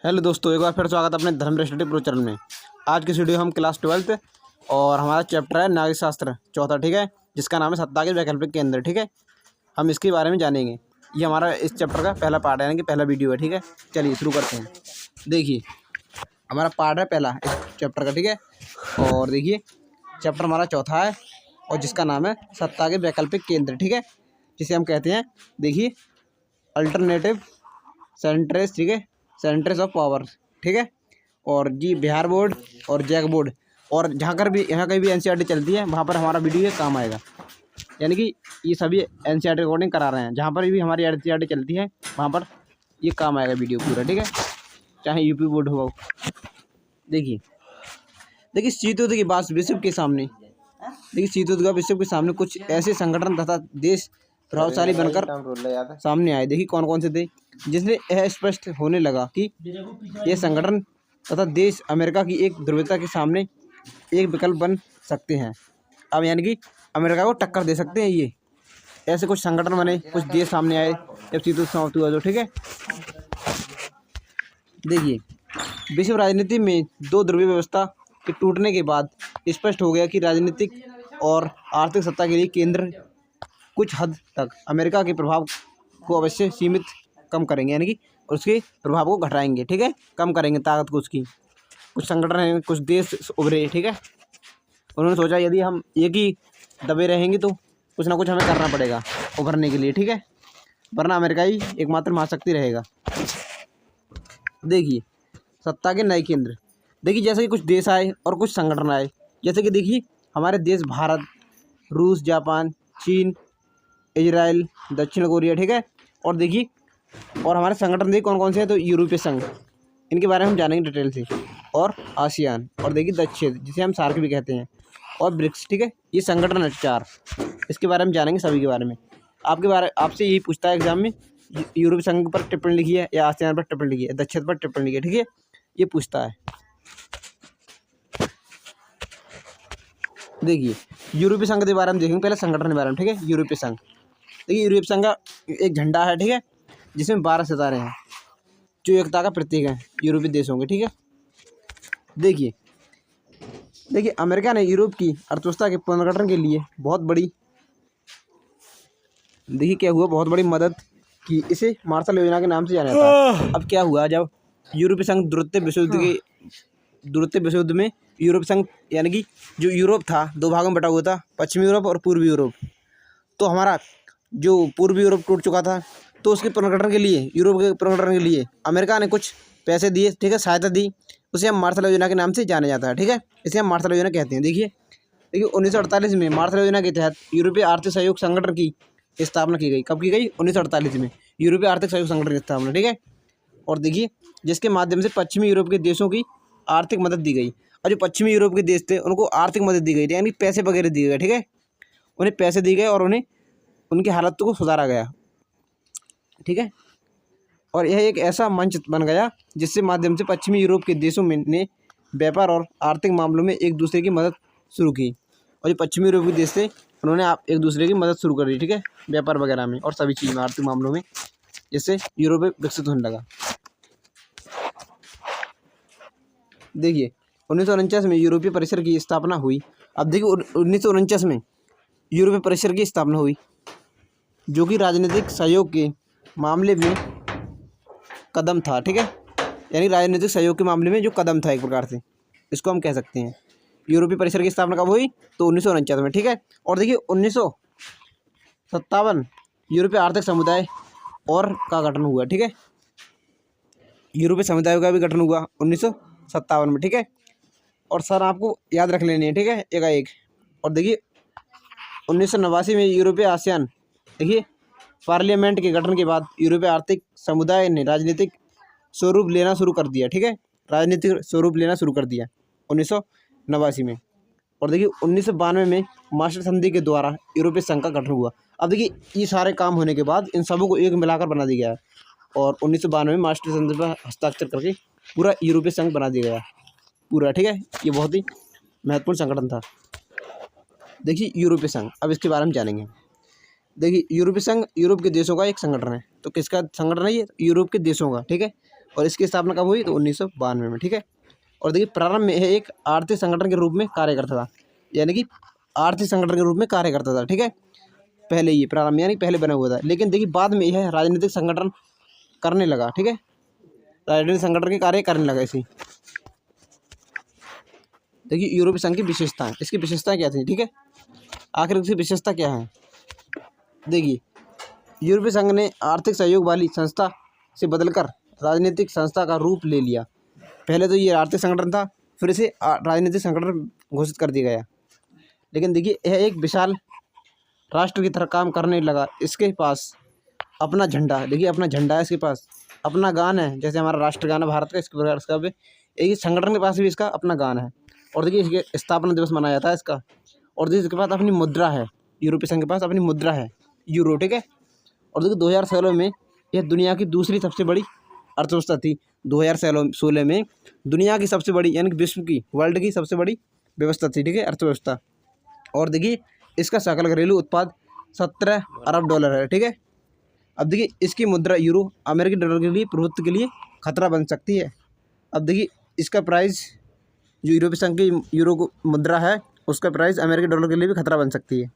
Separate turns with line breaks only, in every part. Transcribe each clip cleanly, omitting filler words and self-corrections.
Hello दोस्तों, एक बार फिर स्वागत है अपने धर्म स्टडी प्रो चैनल में। आज की वीडियो हम क्लास 12th और हमारा चैप्टर है नागरिक शास्त्र चौथा, ठीक है, जिसका नाम है सत्ता के वैकल्पिक केंद्र। ठीक है, हम इसके बारे में जानेंगे। ये हमारा इस चैप्टर का पहला पार्ट है, यानी कि पहला वीडियो है। ठीक है, चलिए शुरू करते हैं। देखिए, हमारा पार्ट है पहला इस चैप्टर का। ठीक है, और देखिए चैप्टर हमारा चौथा है और जिसका नाम है सत्ता के वैकल्पिक केंद्र। ठीक है, जिसे हम कहते हैं, देखिए, अल्टरनेटिव सेंट्रेस। ठीक है, सेंट्रेस ऑफ पावर। ठीक है, और जी बिहार बोर्ड और जैक बोर्ड और जहाँ कहीं भी एनसीईआरटी चलती है वहाँ पर हमारा वीडियो ये काम आएगा। यानी कि ये सभी एनसीईआरटी अकॉर्डिंग करा रहे हैं, जहाँ पर भी हमारी एनसीईआरटी चलती है वहाँ पर ये काम आएगा वीडियो पूरा। ठीक है, चाहे यूपी बोर्ड हो। देखिए शीतयुद्ध की बात विश्व के सामने, देखिए शीतयुद्ध का विश्व के सामने कुछ ऐसे संगठन तथा देश प्रभावशाली बनकर सामने आए। देखिए कौन कौन से थे, जिसने यह स्पष्ट होने लगा कि यह संगठन तथा देश अमेरिका की एक ध्रुवता के सामने एक विकल्प बन सकते हैं। अब यानी कि अमेरिका को टक्कर दे सकते हैं। ये ऐसे कुछ संगठन बने, कुछ देश सामने आए जब शीतयुद्ध समाप्त हुआ तो। ठीक है, देखिए विश्व राजनीति में दो ध्रुवीय व्यवस्था के टूटने के बाद स्पष्ट हो गया कि राजनीतिक और आर्थिक सत्ता के लिए केंद्र कुछ हद तक अमेरिका के प्रभाव को अवश्य सीमित कम करेंगे, यानी कि उसके प्रभाव को घटाएंगे। ठीक है, कम करेंगे ताकत को उसकी। कुछ संगठन हैं, कुछ देश उभरे। ठीक है, उन्होंने सोचा यदि हम एक ही दबे रहेंगे तो कुछ ना कुछ हमें करना पड़ेगा उभरने के लिए। ठीक है, वरना अमेरिका ही एकमात्र महाशक्ति रहेगा। देखिए सत्ता के नए केंद्र, देखिए जैसे कि कुछ देश आए और कुछ संगठन आए। जैसे कि देखिए हमारे देश भारत, रूस, जापान, चीन, इजराइल, दक्षिण कोरिया। ठीक है, और देखिए और हमारे संगठन देखिए कौन कौन से हैं, तो यूरोपीय संघ, इनके बारे में हम जानेंगे डिटेल से, और आसियान, और देखिए दक्षिण जिसे हम सार्क भी कहते हैं, और ब्रिक्स। ठीक है, ये संगठन है 4, इसके बारे में जानेंगे सभी के बारे में। आपसे यही पूछता है एग्जाम में, यूरोपीय संघ पर टिप्पणी लिखी है या आसियान पर टिप्पणी लिखी है, दक्षिण पर टिप्पणी लिखी है। ठीक है, ये पूछता है। देखिए यूरोपीय संघ के बारे में देखेंगे, पहले संगठन के बारे में। ठीक है, यूरोपीय संघ, देखिए यूरोपीय संघ का एक झंडा है। ठीक है, जिसमें 12 सितारे हैं जो एकता का प्रतीक है यूरोपीय देशों के। ठीक है, देखिए अमेरिका ने यूरोप की अर्थव्यवस्था के पुनर्गठन के लिए बहुत बड़ी, देखिए क्या हुआ, बहुत बड़ी मदद की। इसे मार्शल योजना के नाम से जाना जाता है। अब क्या हुआ, जब यूरोपीय संघ द्वितीय विश्व युद्ध में यूरोपीय संघ, यानी कि जो यूरोप था, दो भागों में बटा हुआ था, पश्चिमी यूरोप और पूर्वी यूरोप। तो हमारा जो पूर्वी यूरोप टूट चुका था, तो उसके पुनर्गठन के लिए, यूरोप के पुनर्गठन के लिए अमेरिका ने कुछ पैसे दिए। ठीक है, सहायता दी। उसे हम मार्शल योजना के नाम से जाना जाता है। ठीक है, इसे हम मार्शल योजना कहते हैं। देखिए 1948 में मार्शल योजना के तहत यूरोपीय आर्थिक सहयोग संगठन की स्थापना की गई। कब की गई? 1948 में यूरोपीय आर्थिक सहयोग संगठन की स्थापना। ठीक है, और देखिए जिसके माध्यम से पश्चिमी यूरोप के देशों की आर्थिक मदद दी गई, और जो पश्चिमी यूरोप के देश थे उनको आर्थिक मदद दी गई, यानी पैसे वगैरह दिए गए। ठीक है, उन्हें पैसे दिए गए और उन्हें उनकी हालत को सुधारा गया। ठीक है, और यह एक ऐसा मंच बन गया जिससे माध्यम से पश्चिमी यूरोप के देशों में ने व्यापार और आर्थिक मामलों में एक दूसरे की मदद शुरू की, और जो पश्चिमी यूरोप के देश थे उन्होंने एक दूसरे की मदद शुरू कर दी। ठीक है, व्यापार वगैरह में और सभी चीज़ में, आर्थिक मामलों में, जिससे यूरोप विकसित होने लगा। देखिए 1949 में यूरोपीय परिसर की स्थापना हुई। अब देखिए 1949 में यूरोपीय परिसर की स्थापना हुई, जो कि राजनीतिक सहयोग के मामले में कदम था। ठीक है, यानी राजनीतिक सहयोग के मामले में जो कदम था एक प्रकार से, इसको हम कह सकते हैं। यूरोपीय परिसर की स्थापना कब हुई? तो 1949 में। ठीक है, और देखिए 1957 यूरोपीय आर्थिक समुदाय और का गठन हुआ। ठीक है, यूरोपीय समुदाय का भी गठन हुआ 1957 में। ठीक है, और सर आपको याद रख लेनी है। ठीक है, एक। और देखिए 1989 में यूरोपीय आसियान, देखिए पार्लियामेंट के गठन के बाद यूरोपीय आर्थिक समुदाय ने राजनीतिक स्वरूप लेना शुरू कर दिया। ठीक है, राजनीतिक स्वरूप लेना शुरू कर दिया 1989 में। और देखिए 1992 में मास्टर संधि के द्वारा यूरोपीय संघ का गठन हुआ। अब देखिए ये सारे काम होने के बाद इन सबों को एक मिलाकर बना दिया गया, और 1992 में मास्टर संधि पर हस्ताक्षर करके पूरा यूरोपीय संघ बना दिया गया पूरा। ठीक है, ये बहुत ही महत्वपूर्ण संगठन था। देखिए यूरोपीय संघ, अब इसके बारे में जानेंगे। देखिए यूरोपीय संघ यूरोप के देशों का एक संगठन है। तो किसका संगठन है ये? यूरोप के देशों का। ठीक है, और इसकी स्थापना कब हुई? तो 1992 में, ठीक है। और देखिए प्रारंभ में यह एक आर्थिक संगठन के रूप में कार्य करता था, यानी कि आर्थिक संगठन के रूप में कार्य करता था, ठीक है। पहले ये प्रारंभ में यानी पहले बना हुआ था, लेकिन देखिए बाद में यह राजनीतिक संगठन करने लगा, ठीक है। राजनीतिक संगठन के कार्य करने लगा इसी। देखिए यूरोपीय संघ की विशेषताएं, इसकी विशेषताएं क्या थी, ठीक है। आखिर इसकी विशेषता क्या है? देखिए यूरोपीय संघ ने आर्थिक सहयोग वाली संस्था से बदलकर राजनीतिक संस्था का रूप ले लिया। पहले तो ये आर्थिक संगठन था, फिर इसे राजनीतिक संगठन घोषित कर दिया गया। लेकिन देखिए यह एक विशाल राष्ट्र की तरह काम करने लगा। इसके पास अपना झंडा, देखिए अपना झंडा है इसके पास, अपना गान है, जैसे हमारा राष्ट्रगान है भारत का, इसके प्रकार इसका भी एक संगठन के पास भी इसका अपना गान है। और देखिए इसके स्थापना दिवस मनाया जाता है इसका। और देखिए इसके पास अपनी मुद्रा है, यूरोपीय संघ के पास अपनी मुद्रा है, यूरो, ठीक है। और देखिए 2016 में यह दुनिया की दूसरी सबसे बड़ी अर्थव्यवस्था थी। 2016 में दुनिया की सबसे बड़ी यानी कि विश्व की, वर्ल्ड की सबसे बड़ी व्यवस्था थी, ठीक है, अर्थव्यवस्था। और देखिए इसका सकल घरेलू उत्पाद 17 अरब डॉलर है, ठीक है। अब देखिए इसकी मुद्रा यूरो अमेरिकी डॉलर के लिए प्रभुत्व के लिए खतरा बन सकती है। अब देखिए इसका प्राइस जो यूरोपीय संघ की यूरो को मुद्रा है उसका प्राइस अमेरिकी डॉलर के लिए भी खतरा बन सकती है।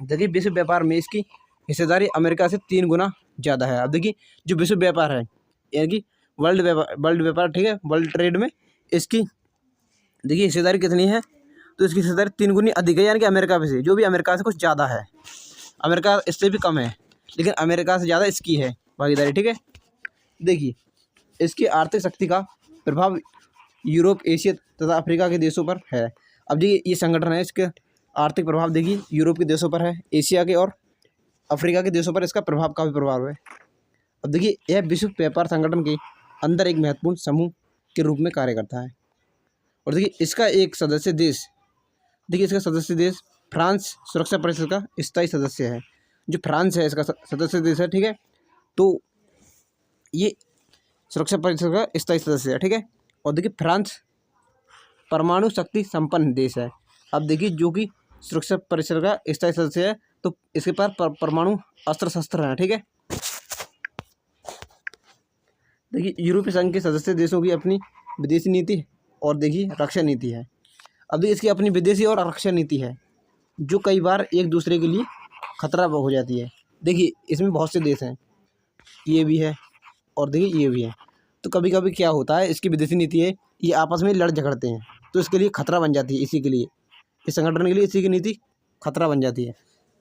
देखिए विश्व व्यापार में इसकी हिस्सेदारी अमेरिका से 3 गुना ज़्यादा है। अब देखिए जो विश्व व्यापार है यानी कि वर्ल्ड व्यापार, ठीक है, वर्ल्ड ट्रेड में इसकी देखिए हिस्सेदारी कितनी है? तो इसकी हिस्सेदारी 3 गुनी अधिक है, यानी कि अमेरिका से, जो भी अमेरिका से कुछ ज़्यादा है। अमेरिका इससे भी कम है, लेकिन अमेरिका से ज़्यादा इसकी है भागीदारी, ठीक है। देखिए इसकी आर्थिक शक्ति का प्रभाव यूरोप, एशिया तथा अफ्रीका के देशों पर है। अब देखिए ये संगठन है, इसके आर्थिक प्रभाव देखिए यूरोप के देशों पर है, एशिया के और अफ्रीका के देशों पर इसका प्रभाव, काफ़ी प्रभाव है। अब देखिए यह विश्व व्यापार संगठन के अंदर एक महत्वपूर्ण समूह के रूप में कार्य करता है। और देखिए इसका एक सदस्य देश, देखिए इसका सदस्य देश फ्रांस सुरक्षा परिषद का स्थायी सदस्य है। जो फ्रांस है इसका सदस्य देश है, ठीक है। तो ये सुरक्षा परिषद का स्थायी सदस्य है, ठीक है। और देखिए फ्रांस परमाणु शक्ति संपन्न देश है। अब देखिए जो कि सुरक्षा परिषद का स्थायी सदस्य है तो इसके पास परमाणु अस्त्र शस्त्र हैं, ठीक है। देखिए यूरोपीय संघ के सदस्य देशों की अपनी विदेशी नीति और देखिए रक्षा नीति है। अब देखिए इसकी अपनी विदेशी और रक्षा नीति है जो कई बार एक दूसरे के लिए खतरा हो जाती है। देखिए इसमें बहुत से देश हैं, ये भी है और देखिए ये भी है। तो कभी कभी क्या होता है, इसकी विदेशी नीति है, ये आपस में लड़ झगड़ते हैं तो इसके लिए खतरा बन जाती है, इसी के लिए, इस संगठन के लिए इसी की नीति खतरा बन जाती है।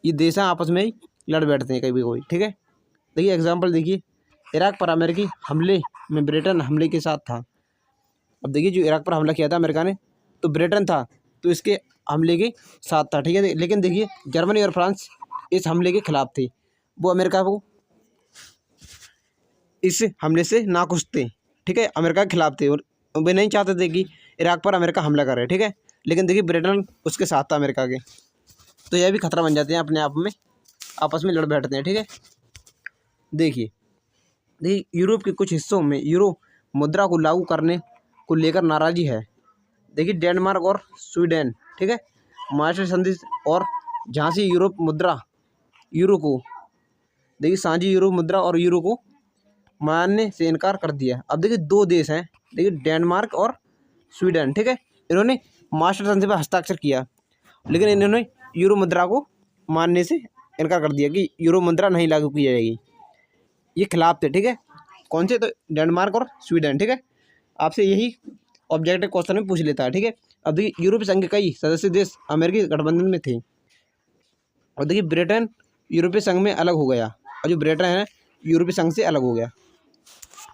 ये देश आपस में ही लड़ बैठते हैं कभी कोई, ठीक है। देखिए एग्जाम्पल देखिए इराक पर अमेरिकी हमले में ब्रिटेन हमले के साथ था। अब देखिए जो इराक पर हमला किया था अमेरिका ने, तो ब्रिटेन था तो इसके हमले के साथ था, ठीक है। लेकिन देखिए जर्मनी और फ्रांस इस हमले के खिलाफ थे, वो अमेरिका को इस हमले से नाखुश थे, ठीक है, अमेरिका के खिलाफ थे और वे नहीं चाहते थे कि इराक पर अमेरिका हमला करे, ठीक है। लेकिन देखिए ब्रिटेन उसके साथ था अमेरिका के, तो यह भी खतरा बन जाते हैं, अपने आप में आपस में लड़ बैठते हैं, ठीक है। देखिए यूरोप के कुछ हिस्सों में यूरो मुद्रा को लागू करने को लेकर नाराज़गी है। देखिए डेनमार्क और स्वीडन, ठीक है, मास्टर संधि और झांसी यूरोप मुद्रा यूरो को देखिए साझी यूरो मुद्रा और यूरो को मानने से इनकार कर दिया। अब देखिए 2 देश हैं, देखिए डेनमार्क और स्वीडन, ठीक है, इन्होंने मास्टर संधि पर हस्ताक्षर किया, लेकिन इन्होंने यूरो मुद्रा को मानने से इनकार कर दिया कि यूरो मुद्रा नहीं लागू की जाएगी। ये खिलाफ थे, ठीक है, कौन से? तो डेनमार्क और स्वीडन, ठीक है। आपसे यही ऑब्जेक्टिव क्वेश्चन में पूछ लेता है, ठीक है। अब देखिए यूरोपीय संघ के कई सदस्य देश अमेरिकी गठबंधन में थे और देखिए ब्रिटेन यूरोपीय संघ में अलग हो गया और जो ब्रिटेन है यूरोपीय संघ से अलग हो गया।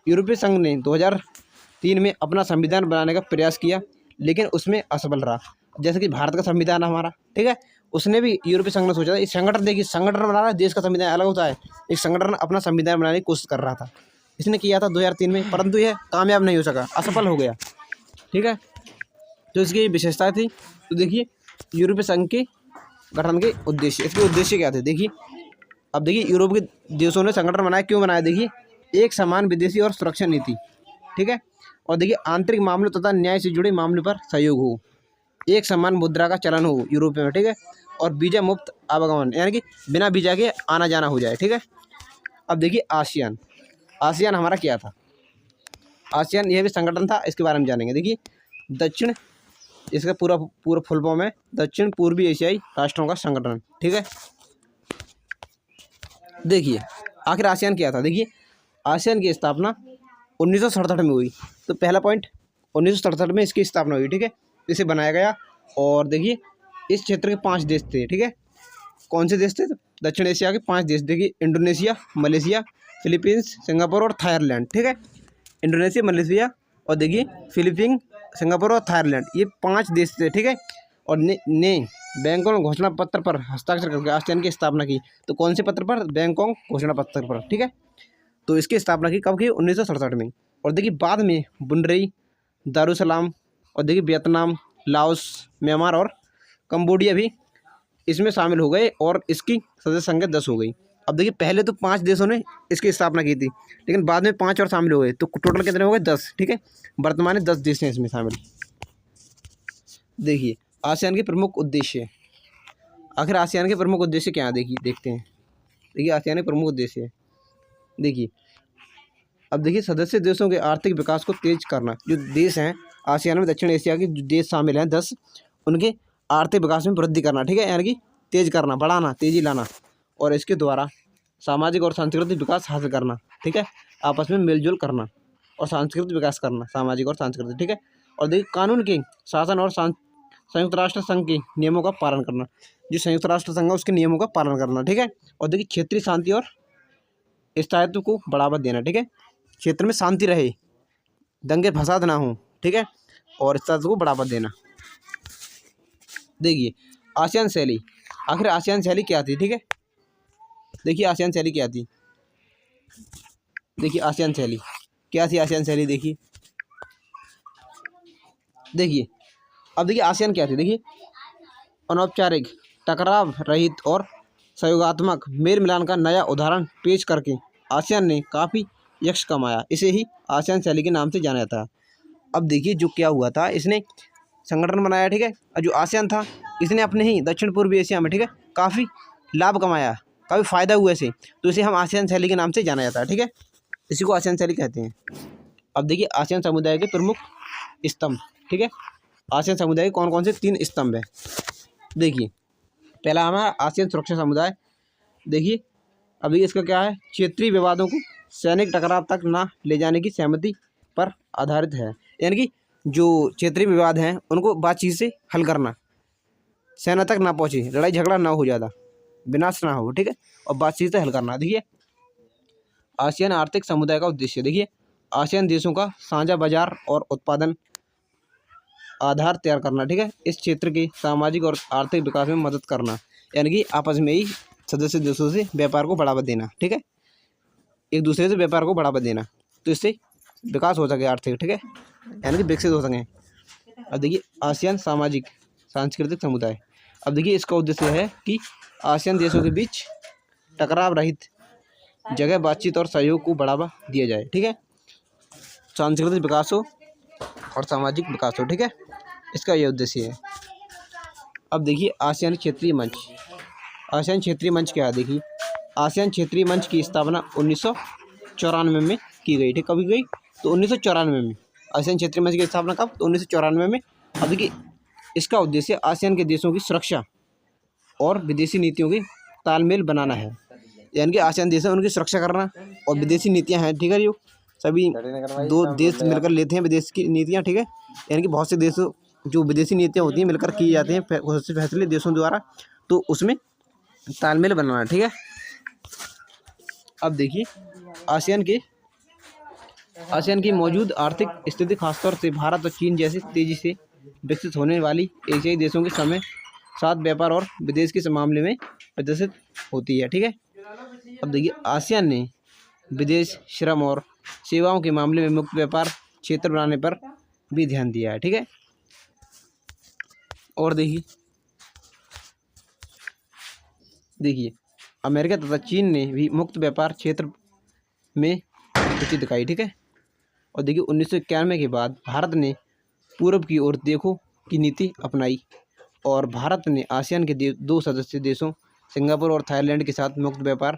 यूरोपीय संघ ने 2003 में अपना संविधान बनाने का प्रयास किया लेकिन उसमें असफल रहा। जैसे कि भारत का संविधान हमारा, ठीक है, उसने भी यूरोपीय संघ ने सोचा था, इस संगठन देखिए संगठन बना रहा है, देश का संविधान अलग होता है, एक संगठन अपना संविधान बनाने की कोशिश कर रहा था, इसने किया था 2003 में, परंतु यह कामयाब नहीं हो सका, असफल हो गया, ठीक है। तो इसकी विशेषता थी। तो देखिए यूरोपीय संघ के गठन के उद्देश्य, इसके उद्देश्य क्या थे? देखिए अब देखिए यूरोप के देशों ने संगठन बनाया, क्यों बनाया? देखिए एक समान विदेशी और सुरक्षा नीति, ठीक है, और देखिए आंतरिक मामलों तथा न्याय से जुड़े मामलों पर सहयोग हो, एक समान मुद्रा का चलन हो यूरोप में, ठीक है, और वीजा मुक्त आवागमन यानी कि बिना वीजा के आना जाना हो जाए, ठीक है। अब देखिए आसियान हमारा क्या था? आसियान यह भी संगठन था, इसके बारे में जानेंगे। देखिए दक्षिण, इसका पूरा पूरा फुल फॉर्म है दक्षिण पूर्वी एशियाई राष्ट्रों का संगठन, ठीक है। देखिए आखिर आसियान क्या था। देखिए आसियान की स्थापना 1967 में हुई। तो पहला पॉइंट 1967 में इसकी स्थापना हुई, ठीक है। इसे बनाया गया और देखिए इस क्षेत्र के 5 देश थे, ठीक है। कौन से देश थे? दक्षिण एशिया के 5 देश। देखिए इंडोनेशिया, मलेशिया, फिलीपींस, सिंगापुर और थाईलैंड, ठीक है। इंडोनेशिया, मलेशिया और देखिए फिलीपींस, सिंगापुर और थाईलैंड, ये 5 देश थे, ठीक है। और ने बैंकॉक घोषणा पत्र पर हस्ताक्षर करके आसियान की स्थापना की। तो कौन से पत्र पर? बैंकॉक घोषणा पत्र पर, ठीक है। तो इसकी स्थापना की कब की? 1967 में। और देखिए बाद में ब्रुनई, दारुसलाम और देखिए वियतनाम, लाओस, म्यांमार और कंबोडिया भी इसमें शामिल हो गए और इसकी सदस्य संख्या 10 हो गई। अब देखिए पहले तो 5 देशों ने इसकी स्थापना की थी, लेकिन बाद में 5 और शामिल हो गए, तो टोटल कितने हो गए? 10, ठीक है। वर्तमान में 10 देश हैं इसमें शामिल। देखिए आसियान के प्रमुख उद्देश्य। आखिर आसियान के प्रमुख उद्देश्य क्या है? देखिए देखते हैं। देखिए आसियान के प्रमुख उद्देश्य, देखिए अब देखिए सदस्य देशों के आर्थिक विकास को तेज करना। जो देश हैं आसियान में, दक्षिण एशिया के जो देश शामिल हैं 10, उनके आर्थिक विकास में वृद्धि करना, ठीक है, यानी कि तेज करना, बढ़ाना, तेजी लाना। और इसके द्वारा सामाजिक और सांस्कृतिक विकास हासिल करना, ठीक है। आपस में मेलजोल करना और सांस्कृतिक विकास करना, सामाजिक और सांस्कृतिक, ठीक है। और देखिए कानून के शासन और संयुक्त राष्ट्र संघ के नियमों का पालन करना। जो संयुक्त राष्ट्र संघ है उसके नियमों का पालन करना, ठीक है। और देखिए क्षेत्रीय शांति और स्थायित्व को बढ़ावा देना, ठीक है। क्षेत्र में शांति रहे, दंगे फसाद ना हो, ठीक है, और स्थायित्व को बढ़ावा देना। देखिए आसियान शैली। आखिर आसियान शैली क्या थी? ठीक है, देखिए आसियान शैली क्या थी। देखिए आसियान शैली क्या थी? आसियान शैली देखिए अब देखिए आसियान क्या थी। देखिए अनौपचारिक, टकराव रहित और सहयोगात्मक मेल मिलान का नया उदाहरण पेश करके आसियान ने काफ़ी यश कमाया। इसे ही आसियान शैली के नाम से जाना जाता है। अब देखिए जो क्या हुआ था, इसने संगठन बनाया, ठीक है, और जो आसियान था इसने अपने ही दक्षिण पूर्वी एशिया में, ठीक है, काफ़ी लाभ कमाया, काफ़ी फ़ायदा हुआ इसे, तो इसे हम आसियान शैली के नाम से जाना जाता है, ठीक है। इसी को आसियान शैली कहते हैं। अब देखिए आसियान समुदाय के प्रमुख स्तंभ, ठीक है। आसियान समुदाय के कौन कौन से 3 स्तंभ हैं? देखिए पहला हमारा आसियान सुरक्षा समुदाय। देखिए अभी इसका क्या है, क्षेत्रीय विवादों को सैनिक टकराव तक ना ले जाने की सहमति पर आधारित है, यानी कि जो क्षेत्रीय विवाद हैं उनको बातचीत से हल करना, सेना तक ना पहुँचे, लड़ाई झगड़ा ना हो, ज़्यादा विनाश ना हो, ठीक है, और बातचीत से हल करना। देखिए आसियान आर्थिक समुदाय का उद्देश्य। देखिए आसियान देशों का साझा बाजार और उत्पादन आधार तैयार करना, ठीक है, इस क्षेत्र के सामाजिक और आर्थिक विकास में मदद करना, यानी कि आपस में ही सदस्य देशों से व्यापार को बढ़ावा देना, ठीक है, एक दूसरे से व्यापार को बढ़ावा देना, तो इससे विकास हो सके आर्थिक, ठीक है, यानी कि विकसित हो सकें। अब देखिए आसियान सामाजिक सांस्कृतिक समुदाय। अब देखिए इसका उद्देश्य है कि आसियान देशों के बीच टकराव रहित जगह बातचीत और सहयोग को बढ़ावा दिया जाए, ठीक है, सांस्कृतिक विकास हो और सामाजिक विकास हो, ठीक है, इसका ये उद्देश्य है। अब देखिए आसियान क्षेत्रीय मंच। आसियान क्षेत्रीय मंच क्या है? देखिए आसियान क्षेत्रीय मंच की स्थापना 1994 में की गई थी। कब की गई? तो 1994 में। आसियान क्षेत्रीय मंच की स्थापना कब? तो 1994 में। अब देखिए इसका उद्देश्य आसियान के देशों की सुरक्षा और विदेशी नीतियों की तालमेल बनाना है, यानी कि आसियान देश है उनकी सुरक्षा करना और विदेशी नीतियाँ हैं, ठीक है, जो सभी 2 देश मिलकर लेते हैं विदेश की नीतियाँ, ठीक है, यानी कि बहुत से देशों जो विदेशी नीतियाँ होती हैं मिलकर की जाती हैं बहुत से फैसले देशों द्वारा, तो उसमें तालमेल बनाना, ठीक है। अब देखिए आसियान की मौजूद आर्थिक स्थिति खासतौर से भारत और चीन जैसे तेजी से विकसित होने वाली एशियाई देशों के समय साथ व्यापार और विदेश के मामले में प्रदर्शित होती है, ठीक है। अब देखिए आसियान ने विदेश श्रम और सेवाओं के मामले में मुक्त व्यापार क्षेत्र बनाने पर भी ध्यान दिया है, ठीक है। और देखिए अमेरिका तथा चीन ने भी मुक्त व्यापार क्षेत्र में रुचि दिखाई, ठीक है। और देखिए 1991 के बाद भारत ने पूर्व की ओर देखो की नीति अपनाई और भारत ने आसियान के 2 सदस्य देशों सिंगापुर और थाईलैंड के साथ मुक्त व्यापार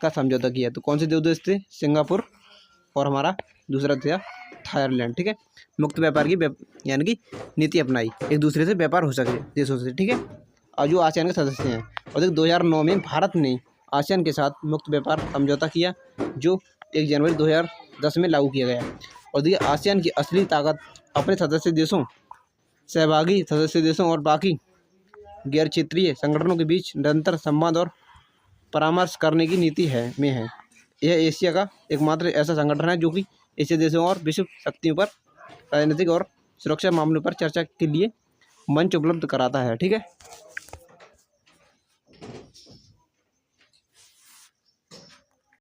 का समझौता किया। तो कौन से 2 देश थे? सिंगापुर और हमारा दूसरा था थाईलैंड, ठीक है, मुक्त व्यापार की यानी कि नीति अपनाई, एक दूसरे से व्यापार हो सके देशों से, ठीक है, और जो आसियान के सदस्य हैं। और देखिए 2009 में भारत ने आसियान के साथ मुक्त व्यापार समझौता किया, जो 1 जनवरी 2010 में लागू किया गया। और देखिए आसियान की असली ताकत अपने सदस्य देशों, सहभागी सदस्य देशों और बाकी गैर क्षेत्रीय संगठनों के बीच निरंतर संवाद और परामर्श करने की नीति है। यह एशिया का एकमात्र ऐसा संगठन है जो कि एशिया देशों और विश्व शक्तियों पर राजनीतिक और सुरक्षा मामलों पर चर्चा के लिए मंच उपलब्ध कराता है, ठीक है।